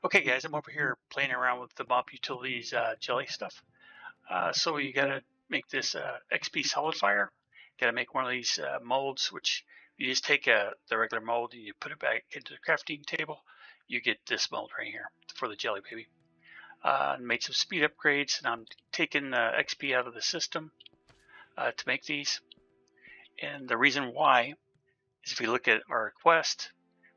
Okay guys, I'm over here playing around with the Mop Utilities jelly stuff. So you gotta make this XP solidifier. Gotta make one of these molds, which you just take the regular mold and you put it back into the crafting table. You get this mold right here for the jelly baby. Made some speed upgrades, and I'm taking XP out of the system to make these. And the reason why is if you look at our quest,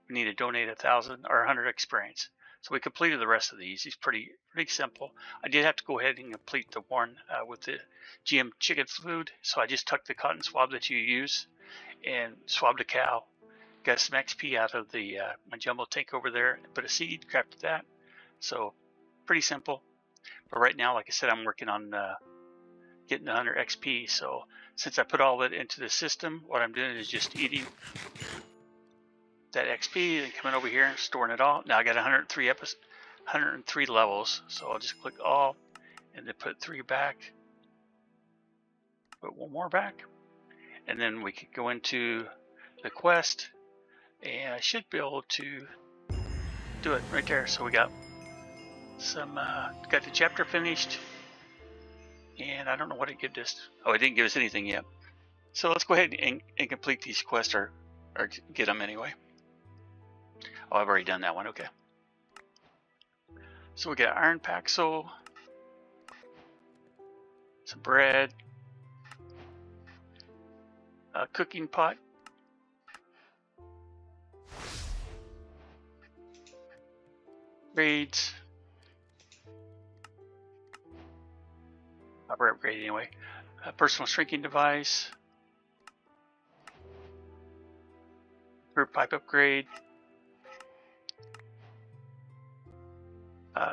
we need to donate 1,000 or 100 experience. So we completed the rest of these. It's pretty simple. I did have to go ahead and complete the one with the GM chicken food. So I just took the cotton swab that you use and swabbed a cow. Got some XP out of the my jumbo tank over there. Put a seed, crafted that. So pretty simple. But right now, like I said, I'm working on getting 100 XP. So since I put all that into the system, what I'm doing is just eating that XP and coming over here and storing it all. Now I got 103 levels, so I'll just click all and then put 3 back, put 1 more back, and then we could go into the quest, and I should be able to do it right there. So we got some, got the chapter finished, and I don't know what it gave us. Oh, it didn't give us anything yet. So let's go ahead and complete these quests or get them anyway. Oh, I've already done that one. Okay. So we got iron paxel, some bread, a cooking pot, grades, upper upgrade anyway, a personal shrinking device, group pipe upgrade,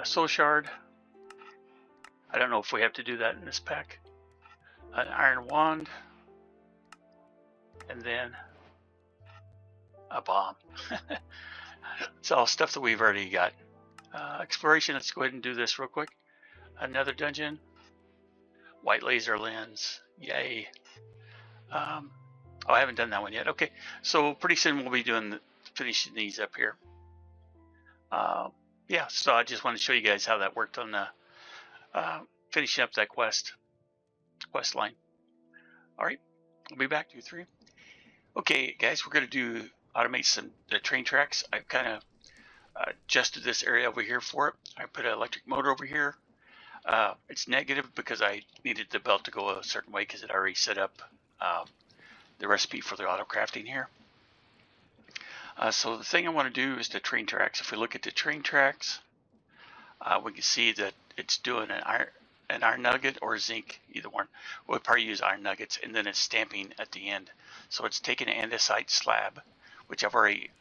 soul shard. I don't know if we have to do that in this pack. An iron wand, and then a bomb. It's all stuff that we've already got. Exploration, let's go ahead and do this real quick. Another dungeon. White laser lens, yay. Oh, I haven't done that one yet. Okay, so pretty soon we'll be finishing these up here. Yeah, so I just want to show you guys how that worked on finishing up that quest line. All right, I'll be back to 3. Okay, guys, we're going to automate the train tracks. I've kind of adjusted this area over here for it. I put an electric motor over here. It's negative because I needed the belt to go a certain way because it already set up the recipe for the auto crafting here. So the thing I want to do is the train tracks. If we look at the train tracks, we can see that it's doing an iron nugget or zinc, either one. We'll probably use iron nuggets, and then it's stamping at the end. So it's taking an andesite slab, which I've already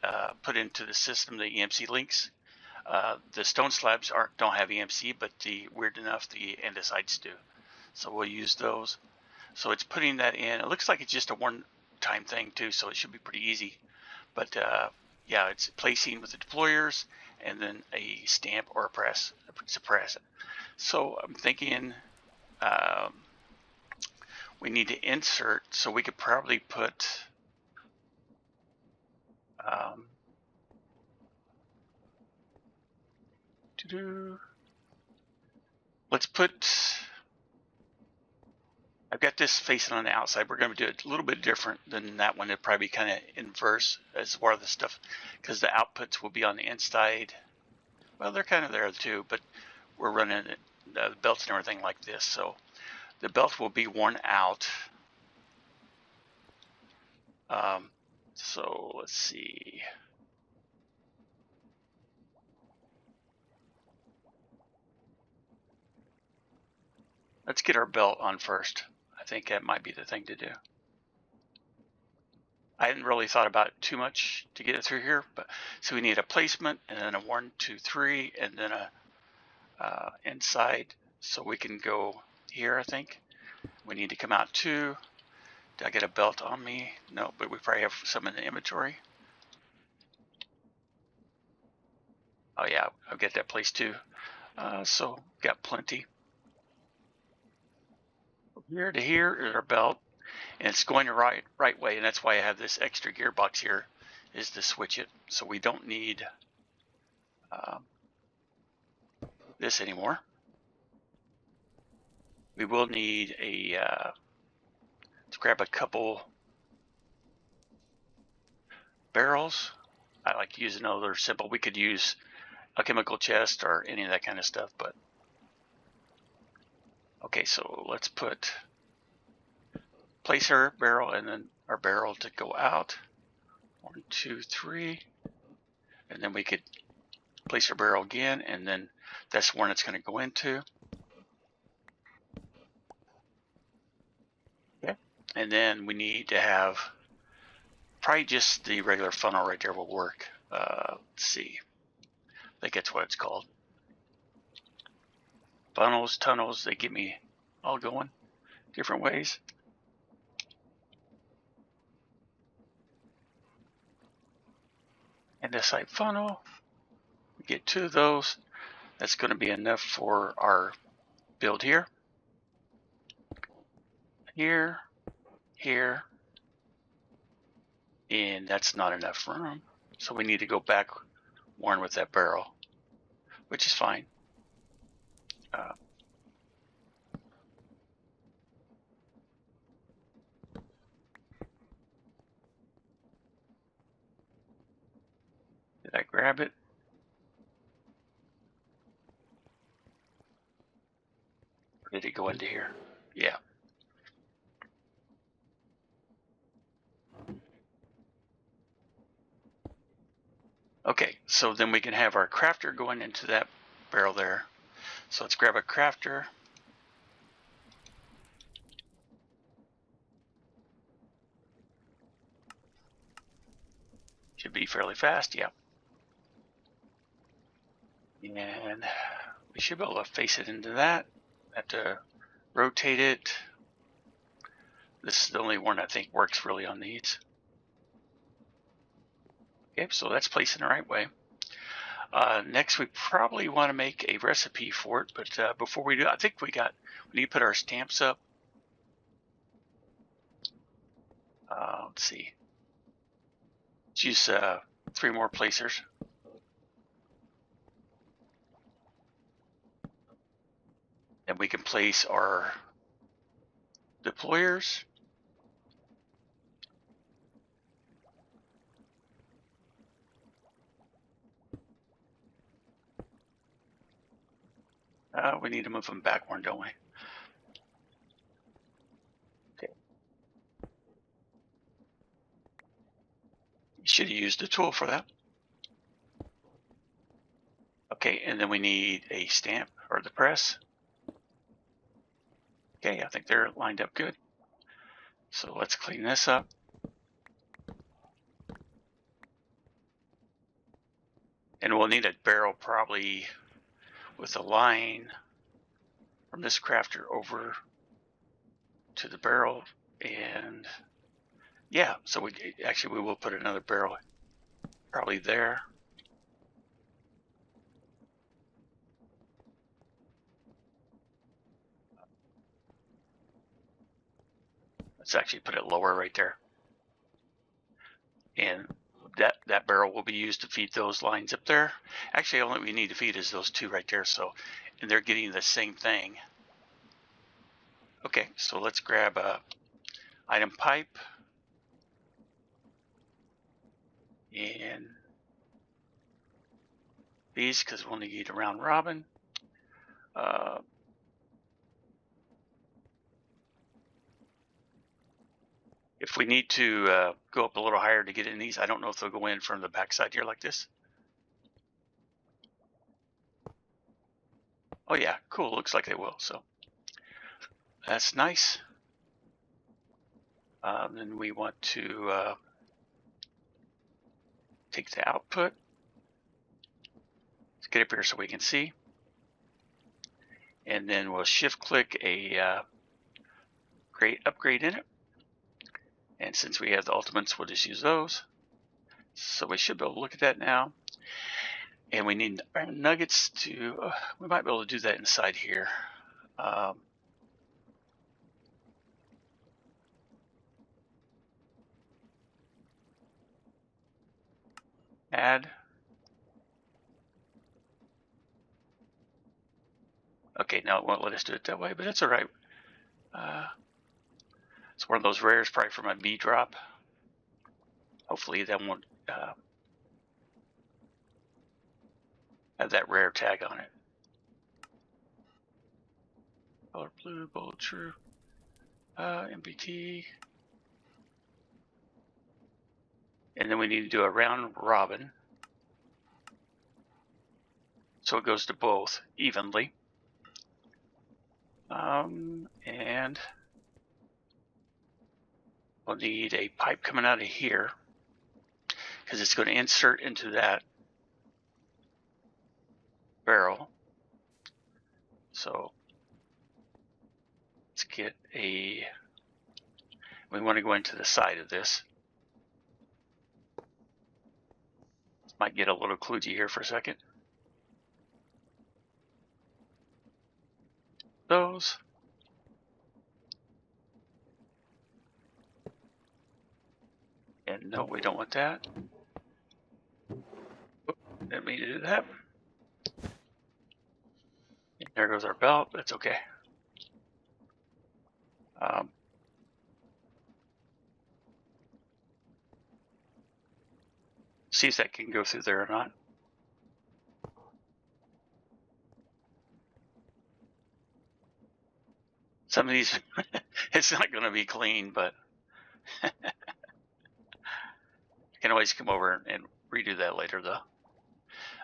put into the system, the EMC links. The stone slabs don't have EMC, but weird enough, the andesites do. So we'll use those. So it's putting that in. It looks like it's just a one-time thing too, so it should be pretty easy. But yeah, it's placing with the deployers and then a stamp or a press. So I'm thinking we need to insert, so we could probably put let's put, I've got this facing on the outside. We're going to do it a little bit different than that one. It'll probably be kind of inverse as far as the stuff, because the outputs will be on the inside. Well, they're kind of there too, but we're running the belts and everything like this. So the belt will be worn out. So let's see. Let's get our belt on first. I think that might be the thing to do. I hadn't really thought about it too much to get it through here, but so we need a placement and then a 1, 2, 3, and then a inside. So we can go here. I think we need to come out 2. Did I get a belt on me? No, but we probably have some in the inventory. Oh yeah, I'll get that place too. So got plenty. From here to here is our belt, and it's going the right way, and that's why I have this extra gearbox here, is to switch it. So we don't need this anymore. We will need a to grab a couple barrels. I like to use another simple. We could use a chemical chest or any of that kind of stuff, but okay, so let's place our barrel and then our barrel to go out. 1, 2, 3, and then we could place our barrel again, and then that's one it's going to go into. Okay, and then we need to have probably just the regular funnel right there will work. Let's see, I think that's what it's called. Funnels, tunnels, they get me all going different ways. And this side funnel, we get 2 of those. That's going to be enough for our build here. Here, here, and that's not enough room. So we need to go back one with that barrel, which is fine. Did I grab it? Or did it go into here? Yeah. Okay, so then we can have our crafter going into that barrel there. So let's grab a crafter. Should be fairly fast, yeah. And we should be able to face it into that. Have to rotate it. This is the only one I think works really on these. Okay, so that's placed in the right way. Next, we probably want to make a recipe for it, but before we do, I think we need to put our stamps up. Let's see. Let's use 3 more placers. And we can place our deployers. We need to move them back one, don't we? Okay. You should have used a tool for that. Okay, and then we need a stamp or the press. Okay, I think they're lined up good. So let's clean this up. And we'll need a barrel probably with a line from this crafter over to the barrel. And yeah, so we will put another barrel probably there. Let's actually put it lower right there. And that barrel will be used to feed those lines up there. Actually, all we need to feed is those 2 right there. So, and they're getting the same thing. Okay, so let's grab a item pipe and these because we'll need a round robin. If we need to go up a little higher to get in these, I don't know if they'll go in from the backside here like this. Oh yeah, cool, looks like they will, so that's nice. Then we want to take the output. Let's get up here so we can see. And then we'll shift click a great upgrade in it. And since we have the ultimates, we'll just use those. So we should be able to look at that now. And we need our nuggets to, we might be able to do that inside here. Add. Okay, now it won't let us do it that way, but that's all right. It's one of those rares, probably from a B drop. Hopefully that won't have that rare tag on it. Color blue, bold, true. MPT. And then we need to do a round robin. So it goes to both evenly. And we'll need a pipe coming out of here because it's going to insert into that barrel. So let's get we want to go into the side of this. Might get a little kludgy here for a second. Those. And no, we don't want that. Didn't mean to do that. And there goes our belt. That's okay. See if that can go through there or not. Some of these, it's not going to be clean, but I can always come over and redo that later though.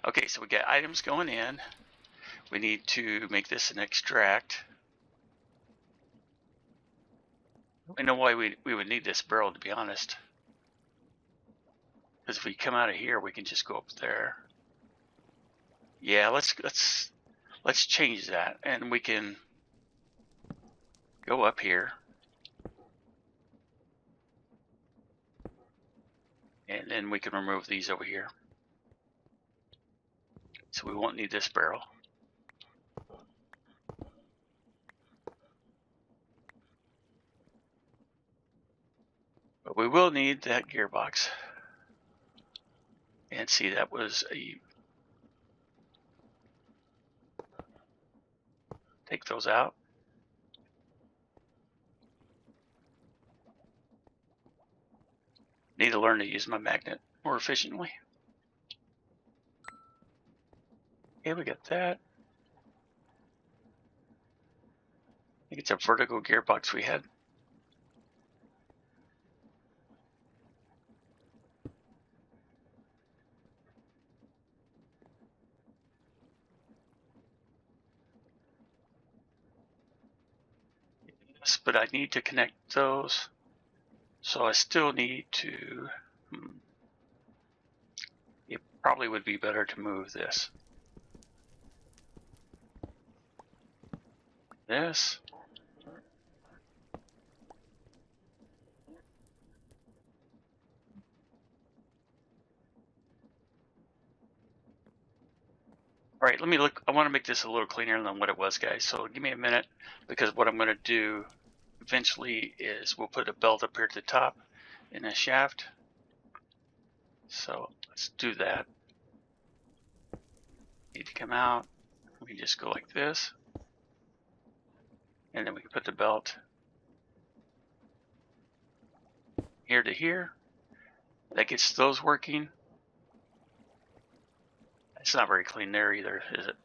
Okay, so we got items going in. We need to make this an extract. I know why we would need this barrel, to be honest. Because if we come out of here, we can just go up there. Yeah, let's change that, and we can go up here, and then we can remove these over here. So we won't need this barrel. But we will need that gearbox. And see, that was a... Take those out. Need to learn to use my magnet more efficiently. Okay, we got that. I think it's a vertical gearbox we had. Yes, but I need to connect those. So I still need to... It probably would be better to move this. This. All right, let me look. I want to make this a little cleaner than what it was, guys. So give me a minute, because what I'm going to do eventually is we'll put a belt up here at the top in a shaft. So let's do that. Need to come out. We can just go like this. And then we can put the belt here to here. That gets those working. It's not very clean there either, is it?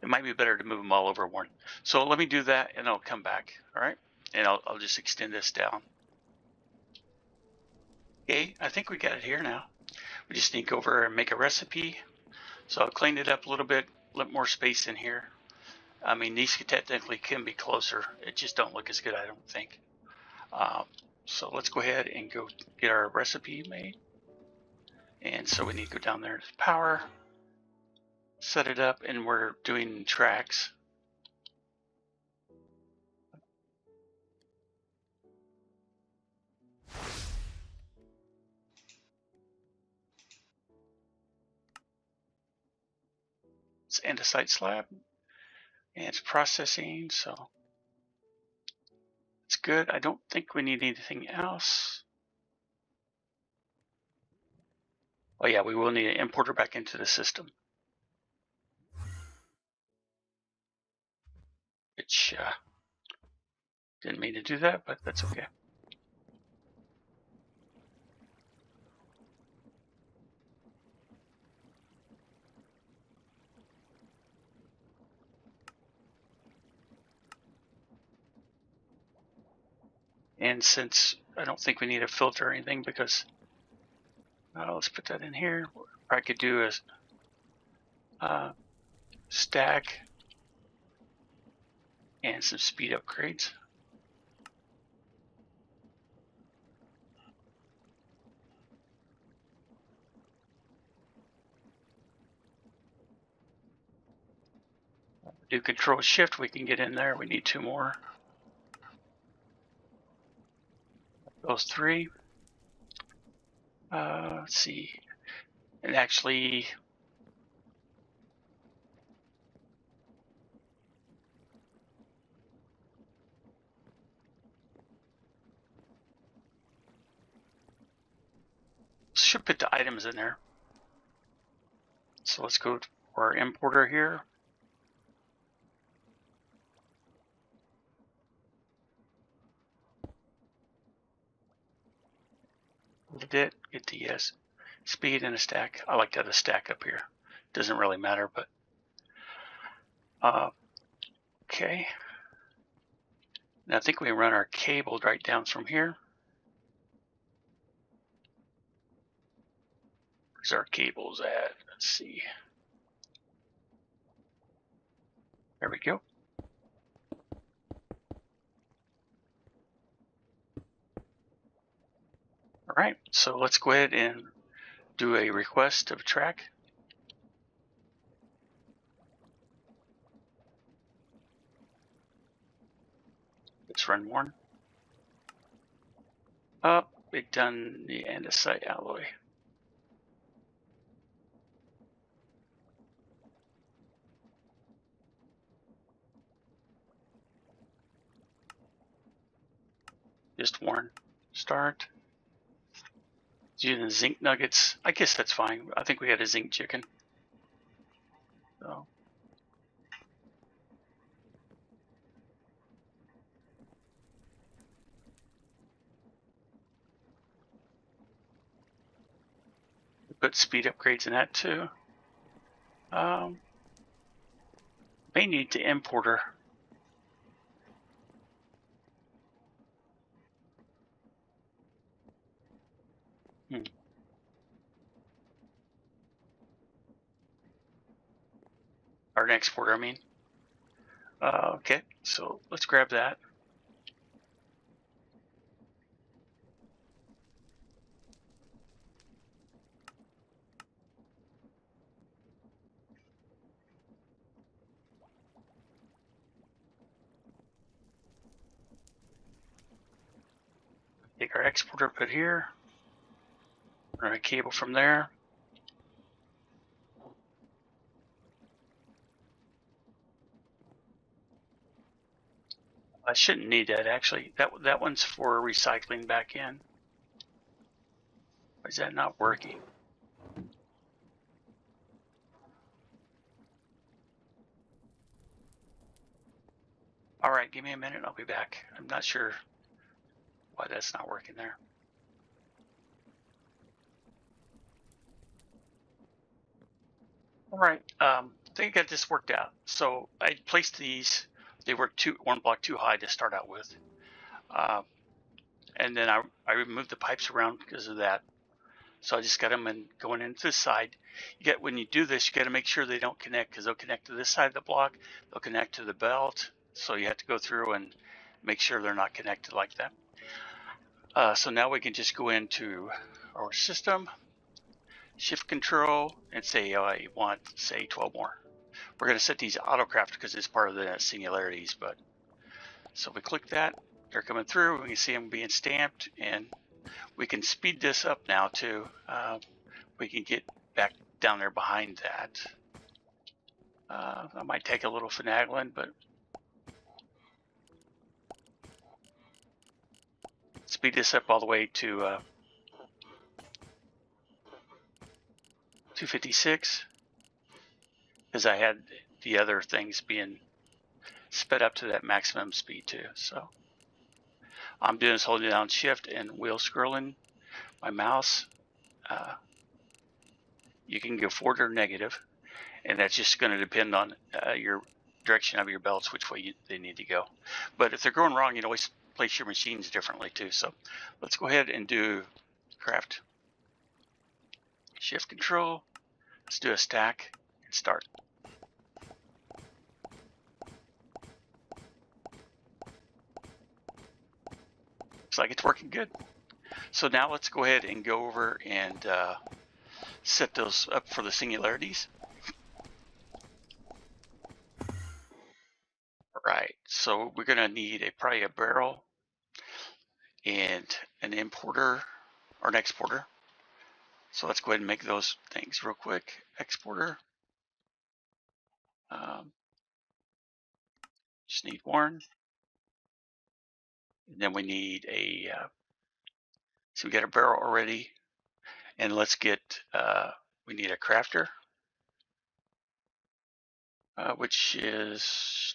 It might be better to move them all over one. So let me do that and I'll come back, all right? And I'll just extend this down. Okay, I think we got it here now. We just need to go over and make a recipe. So I'll clean it up a little bit, let more space in here. I mean, these technically can be closer. It just don't look as good, I don't think. So let's go ahead and go get our recipe made. And so we need to go down there to power, set it up, and we're doing tracks. It's andesite slab, and it's processing, so it's good. I don't think we need anything else. Oh yeah, we will need an importer back into the system. which didn't mean to do that, but that's okay. And since I don't think we need a filter or anything, because let's put that in here. I could do a stack and some speed upgrades. Do Control Shift, we can get in there. We need 2 more. Those 3. Let's see. And actually, should put the items in there. So let's go to our importer here. Get the yes, speed and a stack. I like to have a stack up here. Doesn't really matter, but okay. Now I think we run our cable right down from here. Where's our cables at? Let's see. There we go. All right, so let's go ahead and do a request of track. Let's run one. Up, we've done the andesite alloy. Just one. Start. Using zinc nuggets. I guess that's fine. I think we had a zinc chicken. So. Put speed upgrades in that too. May need to importer. Or an exporter, I mean. Okay, so let's grab that. Take our exporter, put here. Run a cable from there. I shouldn't need that actually. That one's for recycling back in. Why is that not working? All right, give me a minute. I'll be back. I'm not sure why that's not working there. All right, I think I got this worked out. So I placed these. They were 1 block too high to start out with. And then I removed the pipes around because of that. So I just got them going into the side. When you do this, you got to make sure they don't connect, because they'll connect to this side of the block. They'll connect to the belt. So you have to go through and make sure they're not connected like that. So now we can just go into our system, shift control, and say I want, say, 12 more. We're going to set these autocraft because it's part of the singularities. But so we click that. They're coming through. We can see them being stamped, and we can speed this up now too. We can get back down there behind that. That might take a little finagling, but speed this up all the way to 256, because I had the other things being sped up to that maximum speed too. So I'm doing is holding down shift and wheel scrolling my mouse. You can go forward or negative, and that's just going to depend on your direction of your belts, which way they need to go. But if they're going wrong, you can always place your machines differently too. So let's go ahead and do craft. Shift control. Let's do a stack and start. Looks like it's working good. So now let's go ahead and go over and set those up for the singularities. Right, so we're gonna need probably a barrel and an importer or an exporter. So let's go ahead and make those things real quick. Exporter. Just need one. And then we need a, so we got a barrel already. And let's get, we need a crafter, which is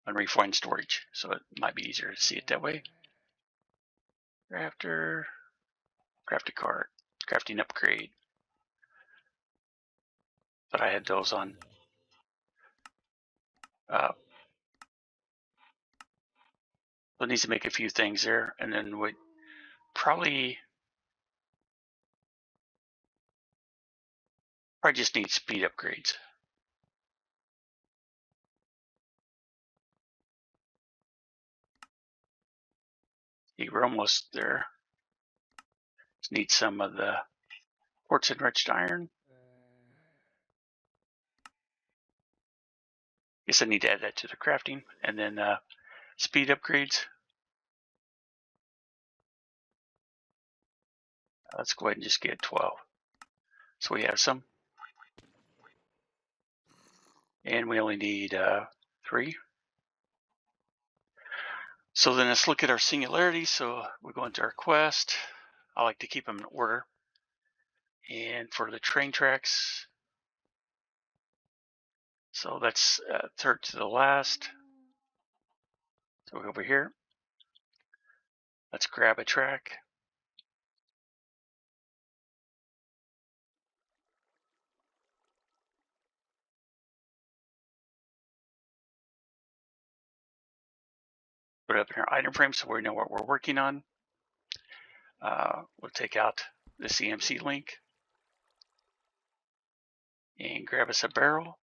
unrefined storage. So it might be easier to see it that way. Crafter, crafting cart, crafting upgrade. But I had those on. So it needs to make a few things there, and then we probably just need speed upgrades. We're almost there. Just need some of the quartz enriched iron. Guess I need to add that to the crafting, and then speed upgrades. Let's go ahead and just get 12. So we have some. And we only need 3. So then let's look at our singularities. So we go into our quest. I like to keep them in order. And for the train tracks, so that's third to the last. So over here, let's grab a track. Put it up in our item frame so we know what we're working on. We'll take out the CMC link and grab us a barrel.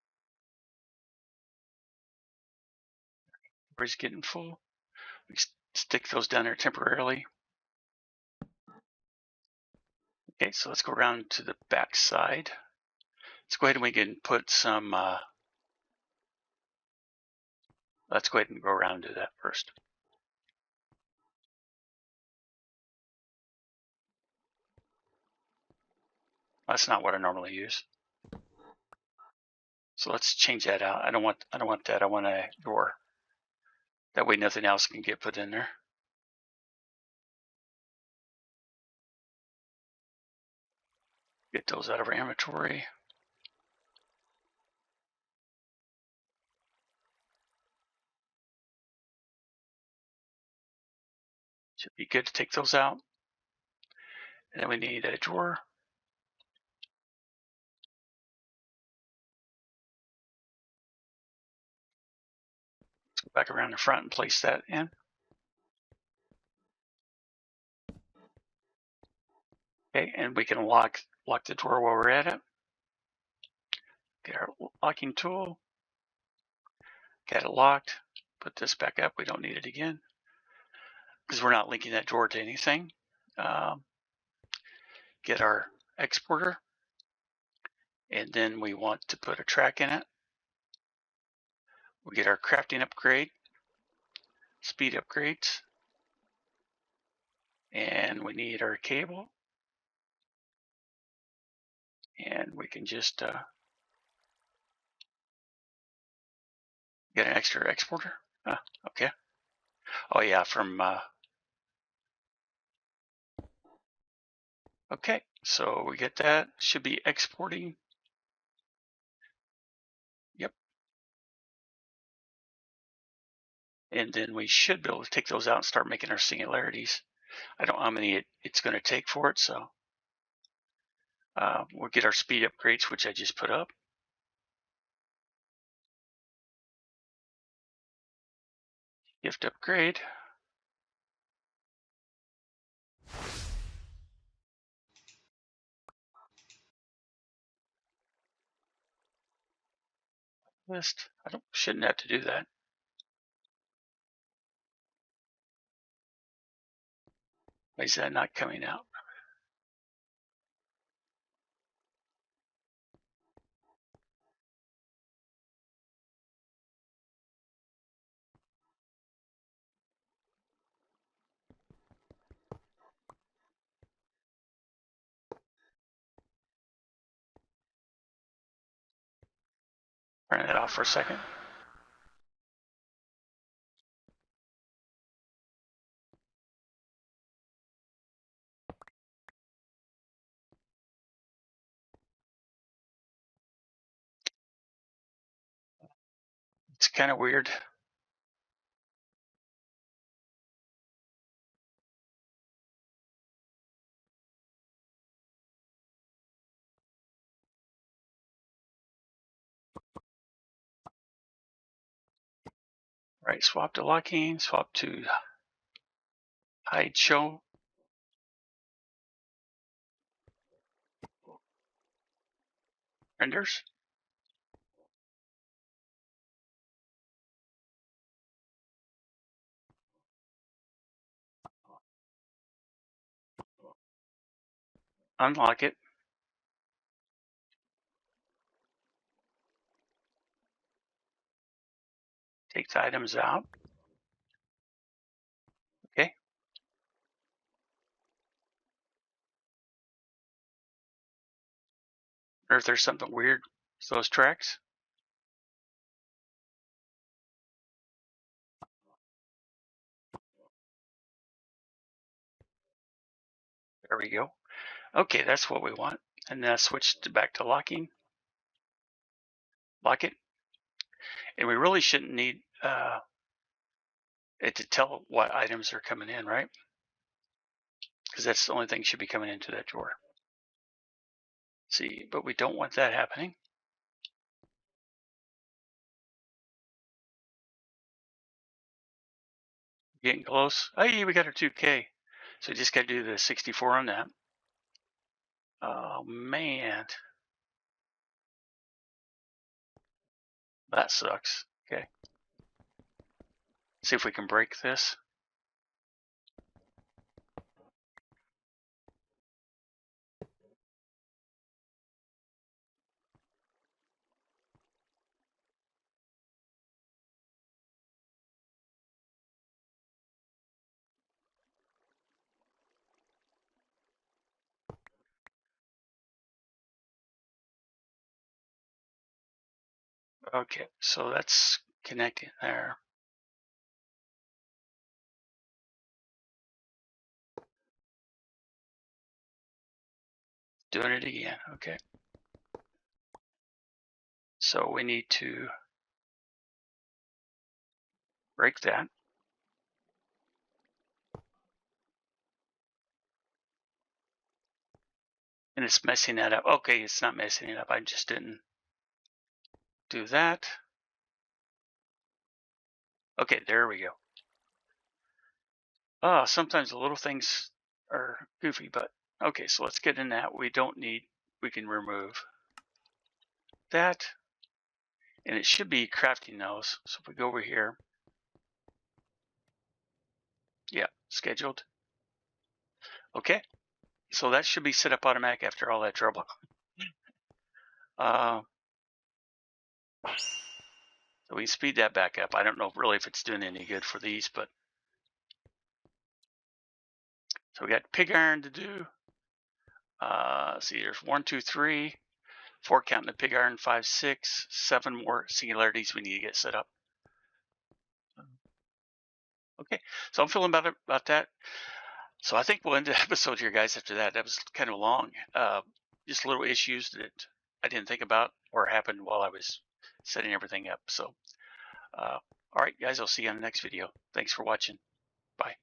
We're just getting full. We stick those down there temporarily. Okay, so let's go around to the back side. Let's go ahead and we can put some, let's go ahead and go around and do that first. That's not what I normally use. So let's change that out. I don't want that. I want a drawer. That way nothing else can get put in there. Get those out of our inventory. Should be good to take those out. And then we need a drawer. Let's go back around the front and place that in. Okay, and we can lock the drawer while we're at it. Get our locking tool. Get it locked. Put this back up. We don't need it again because we're not linking that drawer to anything. Get our exporter, and then we want to put a track in it. We get our crafting upgrade, speed upgrades, and we need our cable, and we can just get an extra exporter. Okay. Oh yeah, from okay, so we get that. Should be exporting. And then we should be able to take those out and start making our singularities. I don't know how many it's going to take for it, so we'll get our speed upgrades, which I just put up. Gift upgrade. List. Shouldn't have to do that. Why is that not coming out? Turn that off for a second. It's kind of weird. Right, swap to locking, swap to hide show. Renders. Unlock it. Take the items out. Okay. Or if there's something weird with those tracks. There we go. Okay, that's what we want. And then I switched back to locking. Lock it. And we really shouldn't need it to tell what items are coming in, right? Because that's the only thing should be coming into that drawer. See, but we don't want that happening. Getting close. Hey, we got our 2K. So we just got to do the 64 on that. Oh, man. That sucks. Okay. See if we can break this. Okay, so that's connecting there. Doing it again. Okay. So we need to break that. And it's messing that up. Okay, it's not messing it up. I just didn't do that. Okay, there we go. Sometimes the little things are goofy, but okay, so let's get in that. We can remove that. And it should be crafting those. So if we go over here, yeah, scheduled. Okay, so that should be set up automatic after all that trouble. So we can speed that back up. I don't know really if it's doing any good for these, but so we got pig iron to do. See, there's 1, 2, 3, 4 counting the pig iron, 5, 6, 7 more singularities we need to get set up. Okay, so I'm feeling about that. So I think we'll end the episode here, guys. After that, that was kind of long. Just little issues that I didn't think about or happened while I was setting everything up. So, all All right, guys, I'll see you on the next video. Thanks for watching. Bye.